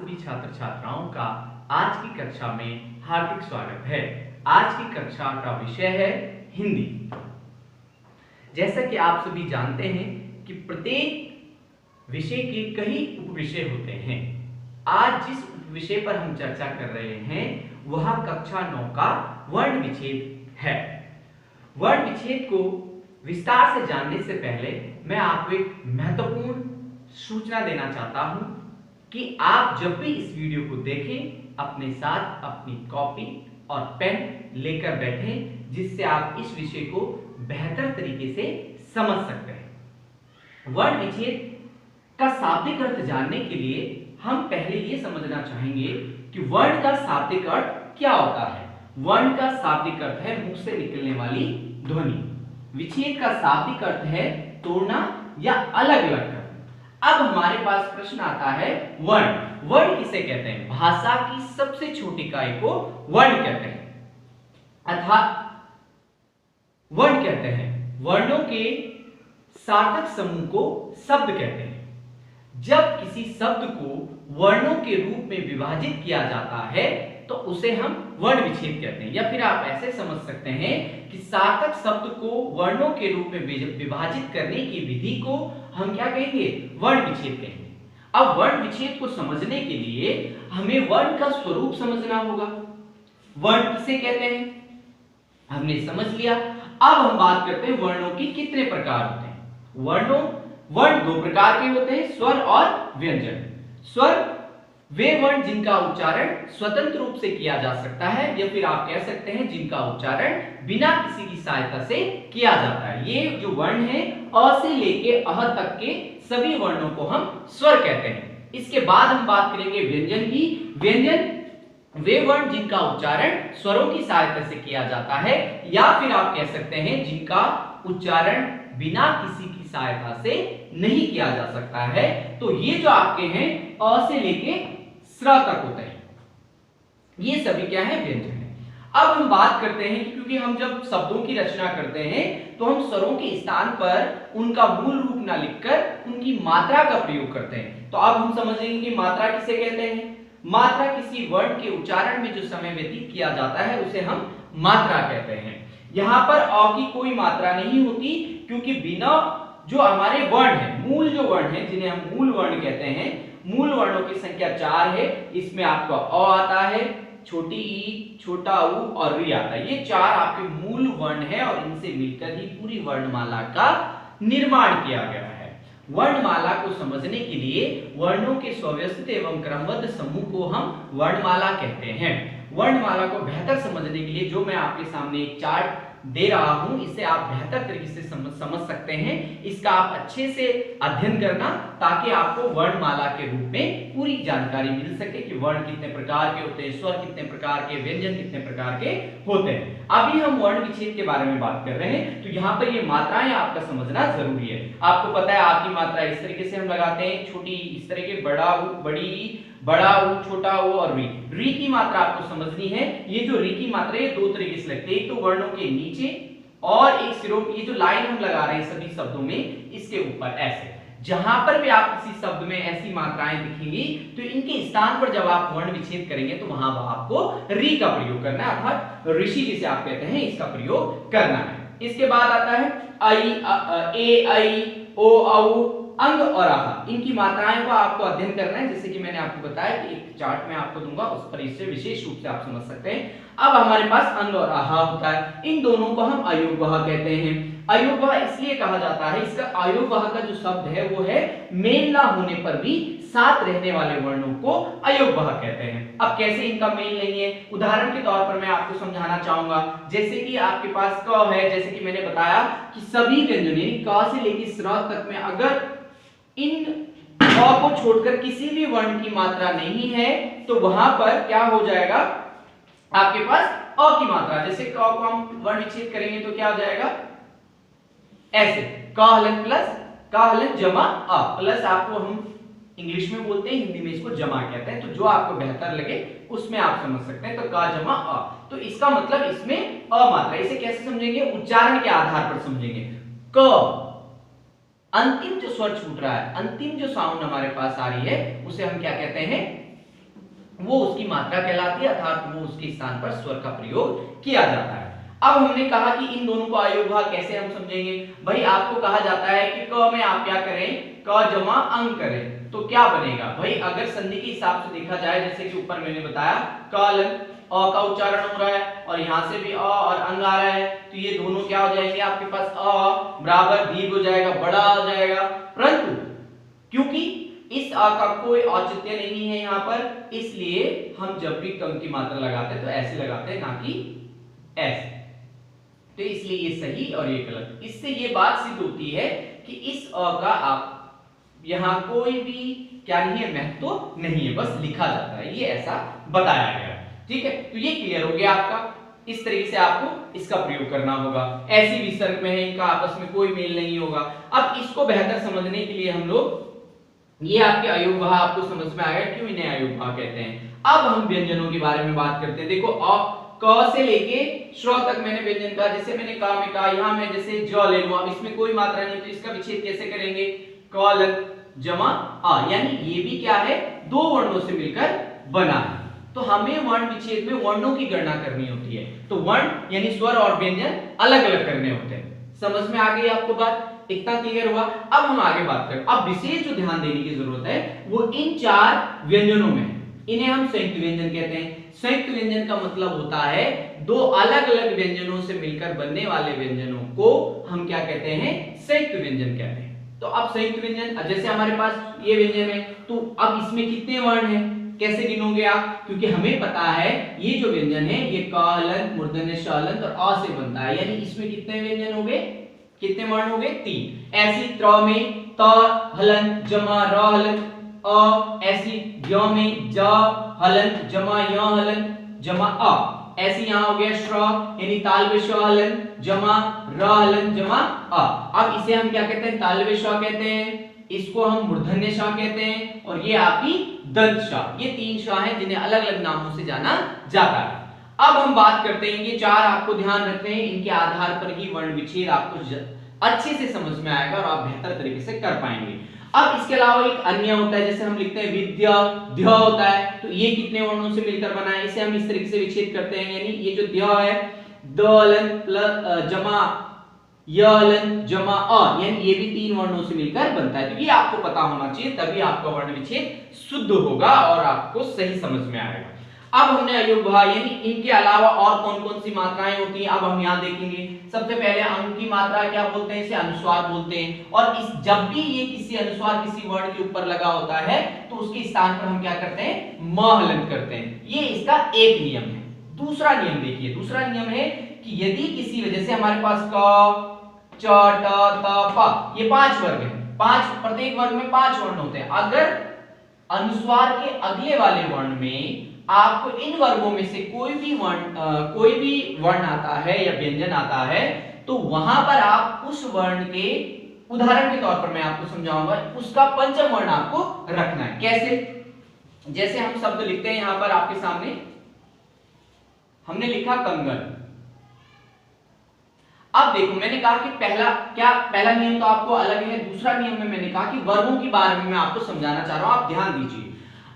सभी छात्र छात्राओं का आज की कक्षा में हार्दिक स्वागत है। आज की कक्षा का विषय है हिंदी। जैसा कि आप सभी जानते हैं कि प्रत्येक विषय के कई उपविषय होते हैं। आज जिस उपविषय पर हम चर्चा कर रहे हैं वह कक्षा 9 का वर्ण विच्छेद है। वर्ण विच्छेद को विस्तार से जानने से पहले मैं आपको एक महत्वपूर्ण सूचना देना चाहता हूं कि आप जब भी इस वीडियो को देखें अपने साथ अपनी कॉपी और पेन लेकर बैठें, जिससे आप इस विषय को बेहतर तरीके से समझ सकते हैं। वर्ण विच्छेद का शाब्दिक अर्थ जानने के लिए हम पहले ये समझना चाहेंगे कि वर्ण का शाब्दिक अर्थ क्या होता है। वर्ण का शाब्दिक अर्थ है मुंह से निकलने वाली ध्वनि। विच्छेद का शाब्दिक अर्थ है तोड़ना या अलग अलग करना। अब हमारे पास प्रश्न आता है वर्ण। वर्ण किसे कहते हैं? भाषा की सबसे छोटी इकाई को वर्ण कहते हैं, अर्थात वर्ण कहते हैं। वर्णों के सार्थक समूह को शब्द कहते हैं। जब किसी शब्द को वर्णों के रूप में विभाजित किया जाता है तो उसे हम वर्ण विच्छेद कहते हैं। या फिर आप ऐसे समझ सकते हैं कि सार्थक शब्द को वर्णों के रूप में विभाजित करने की विधि को हम क्या कहेंगे? वर्ण विच्छेद कहेंगे। अब वर्ण विच्छेद को समझने के लिए हमें वर्ण का स्वरूप समझना होगा। वर्ण किसे कहते हैं हमने समझ लिया। अब हम बात करते हैं वर्णों के कितने प्रकार होते हैं। वर्ण दो प्रकार के होते हैं, स्वर और व्यंजन। स्वर वे वर्ण जिनका उच्चारण स्वतंत्र रूप से किया जा सकता है, या फिर आप कह सकते हैं जिनका उच्चारण बिना किसी की सहायता से किया जाता है। ये जो वर्ण है अ से लेके अह तक के सभी वर्णों को हम स्वर कहते हैं। इसके बाद हम बात करेंगे व्यंजन की। व्यंजन वे वर्ण जिनका उच्चारण स्वरों की सहायता से किया जाता है, या फिर आप कह सकते हैं जिनका उच्चारण बिना किसी की सहायता से नहीं किया जा सकता है। तो ये जो आपके हैं अ से लेके स्र तक होते हैं, ये सभी क्या है? व्यंजन है। अब हम बात करते हैं कि क्योंकि हम जब शब्दों की रचना करते हैं तो हम स्वरों के स्थान पर उनका मूल रूप ना लिखकर उनकी मात्रा का प्रयोग करते हैं। तो अब हम समझेंगे कि मात्रा किसे कहते हैं। मात्रा किसी वर्ण के उच्चारण में जो समय व्यतीत किया जाता है उसे हम मात्रा कहते हैं। यहां पर अ की कोई मात्रा नहीं होती, क्योंकि बिना जो हमारे वर्ण है, मूल जो वर्ण है जिन्हें हम मूल वर्ण कहते हैं, मूल वर्णों की संख्या 4 है। इसमें आपका अ आता है, छोटी ई, छोटा उ और री आता है। ये 4 आपके मूल वर्ण है और इनसे मिलकर ही पूरी वर्णमाला का निर्माण किया गया है। वर्णमाला को समझने के लिए वर्णों के सुव्यवस्थित एवं क्रमबद्ध समूह को हम वर्णमाला कहते हैं। वर्णमाला को बेहतर समझने के लिए जो मैं आपके सामने एक चार्ट दे रहा हूं, इसे आप बेहतर तरीके से समझ सकते हैं। इसका आप अच्छे से अध्ययन करना, ताकि आपको वर्णमाला के रूप में पूरी जानकारी मिल सके कि वर्ण कितने प्रकार के होते हैं, स्वर कितने प्रकार के, व्यंजन कितने प्रकार के होते हैं। अभी हम वर्ण विच्छेद के बारे में बात कर रहे हैं, तो यहाँ पर ये मात्राएं आपका समझना जरूरी है। आपको पता है आपकी मात्रा इस तरीके से हम लगाते हैं, छोटी इस तरह के, बड़ा उ, बड़ी, बड़ा उ, छोटा उ और री। री की मात्रा आपको समझनी है। ये जो री की मात्रा है दो तरीके से लगती है, एक तो वर्णों के नीचे और एक सिरों, ये जो लाइन हम लगा रहे हैं सभी शब्दों में, इसके ऊपर ऐसे। जहां पर भी आप किसी शब्द में ऐसी मात्राएं दिखेंगी तो इनके स्थान पर जब आप वर्ण विच्छेद करेंगे तो वहां आपको री का प्रयोग करना है, अर्थात ऋषि जिसे आप कहते हैं इसका प्रयोग करना है। इसके बाद आता है आई, ए, आई, ओ, औ, अंग और आहा। इनकी मात्राएं को आपको अध्ययन करना है, जैसे कि मैंने आपको बताया कि एक चार्ट में आपको दूंगा, उस पर इससे विशेष रूप से आप समझ सकते हैं। अब हमारे पास अंग और आहा होता है। इन दोनों को हम अयोगवह कहते हैं। अयोगवह इसलिए कहा जाता है, इसका अयोगवह का जो शब्द है वो है मेल ना होने पर भी साथ रहने वाले वर्णों को अयोगवह कहते हैं। अब कैसे इनका मेल नहीं है, उदाहरण के तौर पर मैं आपको समझाना चाहूंगा। जैसे कि आपके पास क है, जैसे कि मैंने बताया कि सभी व्यंजन क से लेकर स्र तक में अगर इन क को छोड़कर किसी भी वर्ण की मात्रा नहीं है तो वहां पर क्या हो जाएगा? आपके पास अ की मात्रा। जैसे क को हम वर्ण विच्छेद करेंगे तो क्या हो जाएगा? ऐसे, क हलन प्लस क हलन जमा अ प्लस, आपको हम इंग्लिश में बोलते हैं, हिंदी में इसको जमा कहते हैं। तो जो आपको बेहतर लगे उसमें आप समझ सकते हैं। तो क जमा अ, तो इसका मतलब इसमें अ मात्रा। इसे कैसे समझेंगे? उच्चारण के आधार पर समझेंगे। क अंतिम जो स्वर छूट रहा है, अंतिम जो साउंड हमारे पास आ रही है, उसे हम क्या कहते हैं? वो उसकी मात्रा कहलाती है, अर्थात वो उसके स्थान पर स्वर का प्रयोग किया जाता है। अब हमने कहा कि इन दोनों को अयोग भाग कैसे हम समझेंगे। भाई आपको कहा जाता है कि क में आप क्या करें, क जमा अंग करें, तो क्या बनेगा भाई, अगर संधि के हिसाब से देखा जाए, जैसे कि ऊपर मैंने बताया कालन, अ का उच्चारण हो रहा है और यहां से भी अ और अंग आ रहा है, तो ये दोनों क्या हो जाएंगे, आपके पास अ बराबर दीर्घ हो जाएगा, बड़ा हो जाएगा। परंतु क्योंकि इस आ का कोई औचित्य नहीं है यहाँ पर, इसलिए हम जब भी कम की मात्रा लगाते हैं तो ऐसे लगाते हैं, ना कि ऐसे। तो इसलिए ये सही और ये गलत। इससे ये बात सिद्ध होती है कि इस अ का आप यहाँ कोई भी क्या नहीं है, महत्व तो नहीं है, बस लिखा जाता है, ये ऐसा बताया गया है। ठीक है, तो ये क्लियर हो गया आपका। इस तरीके से आपको इसका प्रयोग करना होगा। ऐसी विसर्ग में है, इनका आपस में कोई मेल नहीं होगा। अब इसको बेहतर समझने के लिए हम लोग, ये आपके अयोग भाग आपको समझ में आएगा क्यों इन्हें अयोग भाग कहते हैं। अब हम व्यंजनों के बारे में बात करते हैं। देखो अ क से लेके श्र तक मैंने व्यंजन कहा, जैसे मैंने का में कहा, यहाँ मैं जैसे ज ले लूं, अब इसमें कोई मात्रा नहीं, तो इसका विच्छेद कैसे करेंगे, क लग जमा आ, यानी ये भी क्या है, दो वर्णों से मिलकर बना है। तो हमें वर्ण विच्छेद में वर्णों की गणना करनी होती है, तो वर्ण यानी स्वर और व्यंजन अलग अलग करने होते हैं। समझ में आ गई आपको बात, इतना क्लियर हुआ। अब हम आगे बात करें। अब विशेष जो ध्यान देने की जरूरत है वो इन चार व्यंजनों में, इन्हें हम संयुक्त व्यंजन कहते हैं। संयुक्त व्यंजन का मतलब होता है दो अलग अलग व्यंजनों से मिलकर बनने वाले व्यंजनों को हम क्या कहते हैं, संयुक्त व्यंजन कहते हैं। तो अब संयुक्त व्यंजन, जैसे हमारे पास ये व्यंजन है, तो अब इसमें कितने वर्ण हैं, कैसे गिनोगे आप, क्योंकि हमें पता है ये जो व्यंजन है ये क हलंत, मूर्धन्य श हलंत और अ से बनता है, यानी इसमें कितने व्यंजन हो गए, कितने वर्ण हो गए, 3। ऐसी त्र में त हलंत जमा र हलंत अ, ऐसी य में ज हलंत जमा य हलंत जमा अ, ऐसे यहां हो गया श्र यानी तालव्य श हलंत जमा र हलंत जमा अ। अब इसे हम क्या कहते हैं, तालव्य श कहते हैं, इसको हम मूर्धन्य श कहते हैं, और ये आपकी दंत श। ये 3 श हैं जिन्हें अलग अलग नामों से जाना जाता है। अब हम बात करते हैं, ये 4 आपको ध्यान रखने हैं, इनके आधार पर ही वर्ण विच्छेद आपको अच्छे से समझ में आएगा और आप बेहतर तरीके से कर पाएंगे। अब इसके अलावा एक अन्य होता है, जैसे हम लिखते हैं विद्या, ध्य होता है, तो ये कितने वर्णों से मिलकर बना है, इसे हम इस तरीके से विच्छेद करते हैं, यानी ये जो ध्य है द हलंत प्लस जमा य हलंत जमा अ, यानी ये भी 3 वर्णों से मिलकर बनता है। तो ये आपको पता होना चाहिए, तभी आपका वर्ण विच्छेद शुद्ध होगा और आपको सही समझ में आएगा। अब हमने अयोग भाग यानी इनके अलावा और कौन कौन सी मात्राएं होती हैं, अब हम यहाँ देखेंगे। सबसे पहले अंग की मात्रा क्या बोलते हैं, इसे अनुस्वार बोलते हैं, और इस जब भी ये किसी अनुस्वार किसी वर्ण के ऊपर लगा होता है तो उसके स्थान पर हम क्या करते हैं, म हलंत करते हैं। ये इसका एक नियम है। दूसरा नियम देखिए, दूसरा नियम है कि यदि किसी वजह से हमारे पास क च ट त प ये 5 वर्ग है, 5 प्रत्येक वर्ग में 5 वर्ण होते हैं। अगर अनुस्वार के अगले वाले वर्ण में आपको इन वर्गों में से कोई भी वर्ण आता है या व्यंजन आता है, तो वहां पर आप उस वर्ण के उदाहरण के तौर पर मैं आपको समझाऊंगा, उसका पंचम वर्ण आपको रखना है। कैसे, जैसे हम शब्द लिखते हैं यहां पर आपके सामने, हमने लिखा कंगन। अब देखो मैंने कहा कि पहला नियम तो आपको अलग है, दूसरा नियम में मैंने कहा कि वर्गों के बारे में मैं आपको समझाना चाह रहा हूं, आप ध्यान दीजिए।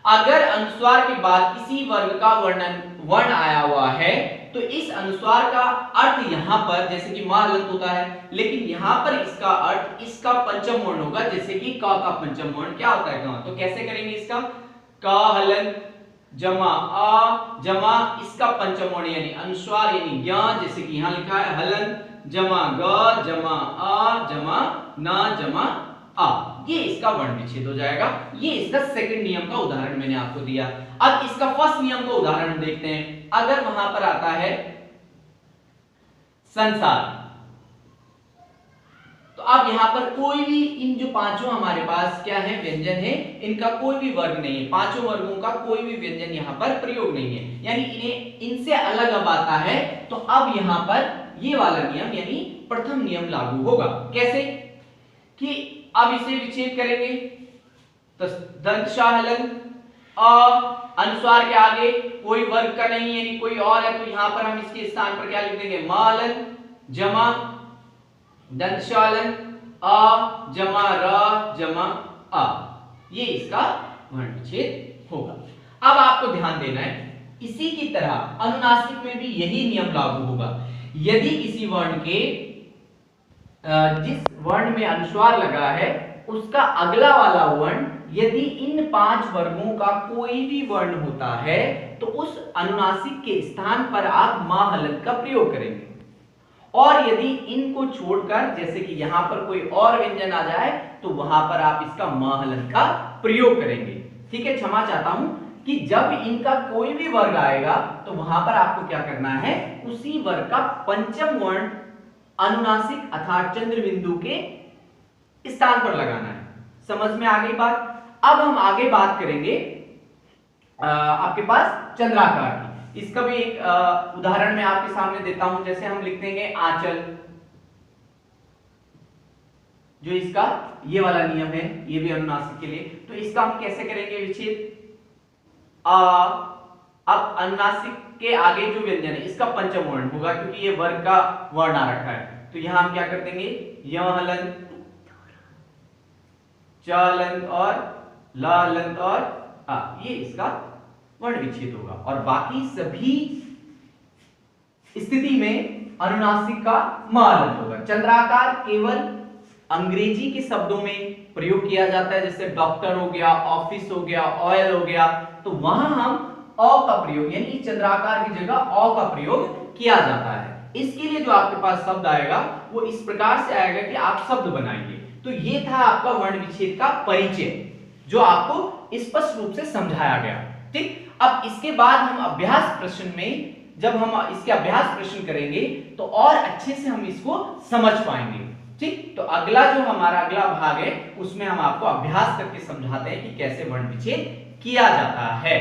अगर अनुस्वार के बाद किसी वर्ग का वर्ण आया हुआ है तो इस अनुस्वार का अर्थ यहां पर जैसे कि म हलंत होता है, लेकिन यहां पर इसका अर्थ इसका पंचम वर्ण होगा, जैसे कि क का पंचम वर्ण क्या होता है, ग। तो कैसे करेंगे इसका, क हलंत जमा अ जमा इसका पंचम वर्ण यानी अनुस्वार यानी ज्ञ, जैसे कि यहां लिखा है हलंत जमा ग जमा अ जमा न जमा आ, ये इसका वर्ण विच्छेद हो जाएगा। ये इसका सेकंड नियम का उदाहरण मैंने आपको दिया। अब इसका फर्स्ट नियम का उदाहरण देखते हैं। अगर वहां पर आता है संसार, तो अब यहां पर कोई भी इन जो पांचों हमारे पास क्या है, व्यंजन है, इनका कोई भी वर्ग नहीं है, पांचों वर्गों का कोई भी व्यंजन यहां पर प्रयोग नहीं है, यानी इन्हें इनसे अलग अब आता है, तो अब यहां पर ये वाला नियम यानी प्रथम नियम लागू होगा। कैसे कि अब इसे विच्छेद करेंगे, तो दंत शाह हलंत अ, अनुस्वार के आगे कोई वर्ग का नहीं यानी कोई और है, तो यहां पर हम इसके स्थान पर क्या लिख देंगे, म हलंत जमा दंत शाह हलंत अ जमा र जमा अ, ये इसका वर्ण विच्छेद होगा। अब आपको ध्यान देना है, इसी की तरह अनुनासिक में भी यही नियम लागू होगा। यदि किसी वर्ण के जिस वर्ण में अनुस्वार लगा है उसका अगला वाला वर्ण यदि इन 5 वर्गों का कोई भी वर्ण होता है तो उस अनुनासिक के स्थान पर आप मा हलंत का प्रयोग करेंगे। और यदि इनको छोड़कर जैसे कि यहां पर कोई और व्यंजन आ जाए तो वहां पर आप इसका मा हलंत का प्रयोग करेंगे। ठीक है, क्षमा चाहता हूं कि जब इनका कोई भी वर्ग आएगा तो वहां पर आपको क्या करना है, उसी वर्ग का पंचम वर्ण अनुनासिक अर्थात चंद्र बिंदु के स्थान पर लगाना है। समझ में आ गई बात। अब हम आगे बात करेंगे आपके पास चंद्राकार की। इसका भी एक उदाहरण मैं आपके सामने देता हूं। जैसे हम लिख देंगे आंचल, जो इसका ये वाला नियम है, ये भी अनुनासिक के लिए। तो इसका हम कैसे करेंगे विच्छेद? अब अनुनासिक के आगे जो व्यंजन है इसका पंचम वर्ण होगा क्योंकि ये वर्ग का वर्ण आ रखा है। तो यहां हम क्या कर देंगे, य हलंत, च हलंत और ल हलंत और ये इसका वर्ण विच्छेद होगा। और बाकी सभी स्थिति में अनुनासिक का म हलंत होगा। चंद्राकार केवल अंग्रेजी के शब्दों में प्रयोग किया जाता है, जैसे डॉक्टर हो गया, ऑफिस हो गया, ऑयल हो गया, तो वहां हम अ का प्रयोग यानी चंद्राकार की जगह अ का प्रयोग किया जाता है। इसके लिए जो आपके पास शब्द आएगा वो इस प्रकार से आएगा कि आप शब्द बनाएंगे। तो ये था आपका वर्ण विच्छेद का परिचय जो आपको स्पष्ट रूप से समझाया गया। ठीक, अब इसके बाद हम अभ्यास प्रश्न में जब हम इसके अभ्यास प्रश्न करेंगे तो और अच्छे से हम इसको समझ पाएंगे। ठीक, तो अगला जो हमारा अगला भाग है उसमें हम आपको अभ्यास करके समझाते हैं कि कैसे वर्ण विच्छेद किया जाता है।